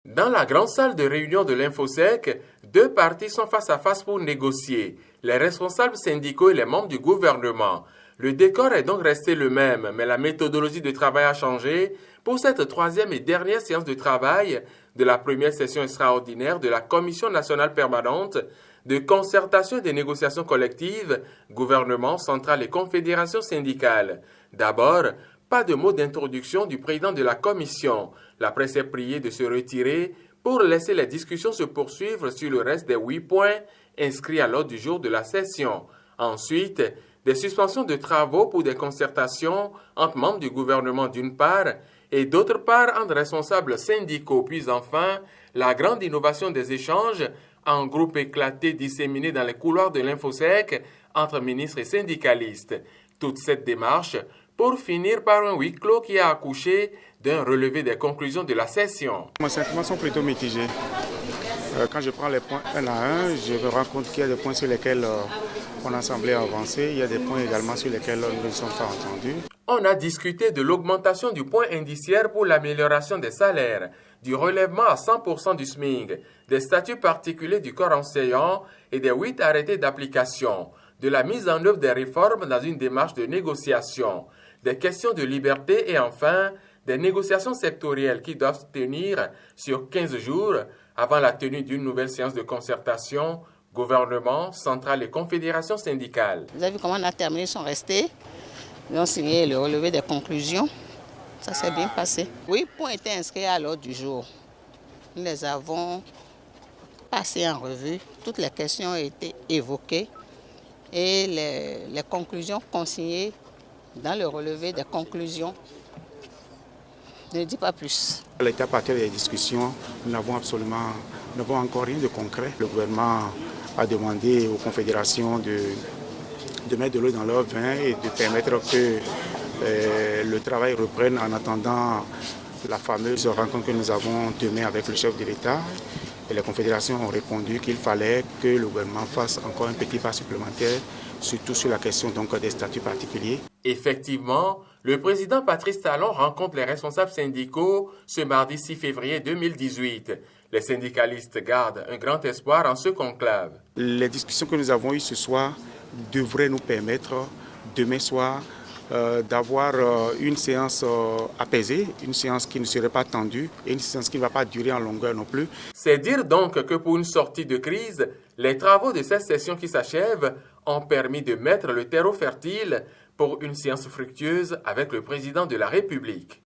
Dans la grande salle de réunion de l'Infosec, deux parties sont face à face pour négocier, les responsables syndicaux et les membres du gouvernement. Le décor est donc resté le même, mais la méthodologie de travail a changé pour cette troisième et dernière séance de travail de la première session extraordinaire de la Commission nationale permanente de concertation et de négociations collectives, gouvernement, centrale et confédération syndicale. D'abord, pas de mot d'introduction du président de la commission. La presse est priée de se retirer pour laisser les discussions se poursuivre sur le reste des 8 points inscrits à l'ordre du jour de la session. Ensuite, des suspensions de travaux pour des concertations entre membres du gouvernement d'une part et d'autre part entre responsables syndicaux. Puis enfin, la grande innovation des échanges en groupes éclatés disséminés dans les couloirs de l'Infosec entre ministres et syndicalistes. Toute cette démarche pour finir par un huis clos qui a accouché d'un relevé des conclusions de la session. Mes sentiments sont plutôt mitigés. Quand je prends les points un à un, je me rends compte qu'il y a des points sur lesquels on a semblé avancer, il y a des points également sur lesquels nous ne sommes pas entendus. On a discuté de l'augmentation du point indiciaire pour l'amélioration des salaires, du relèvement à 100% du SMIC, des statuts particuliers du corps enseignant et des 8 arrêtés d'application, de la mise en œuvre des réformes dans une démarche de négociation, des questions de liberté et enfin des négociations sectorielles qui doivent se tenir sur 15 jours avant la tenue d'une nouvelle séance de concertation, gouvernement, centrale et confédération syndicale. Vous avez vu comment on a terminé, ils sont restés. Ils ont signé le relevé des conclusions. Ça s'est bien passé. Oui, points étaient inscrits à l'ordre du jour. Nous les avons passés en revue. Toutes les questions ont été évoquées et les conclusions consignées dans le relevé des conclusions. Je ne dis pas plus. À l'étape actuelle des discussions, nous n'avons encore rien de concret. Le gouvernement a demandé aux confédérations de mettre de l'eau dans leur vin et de permettre que le travail reprenne en attendant la fameuse rencontre que nous avons demain avec le chef de l'État. Et les confédérations ont répondu qu'il fallait que le gouvernement fasse encore un petit pas supplémentaire, surtout sur la question donc, des statuts particuliers. Effectivement, le président Patrice Talon rencontre les responsables syndicaux ce mardi 6 février 2018. Les syndicalistes gardent un grand espoir en ce conclave. Les discussions que nous avons eues ce soir devraient nous permettre, demain soir, d'avoir une séance apaisée, une séance qui ne serait pas tendue et une séance qui ne va pas durer en longueur non plus. C'est dire donc que pour une sortie de crise, les travaux de cette session qui s'achève ont permis de mettre le terreau fertile pour une séance fructueuse avec le président de la République.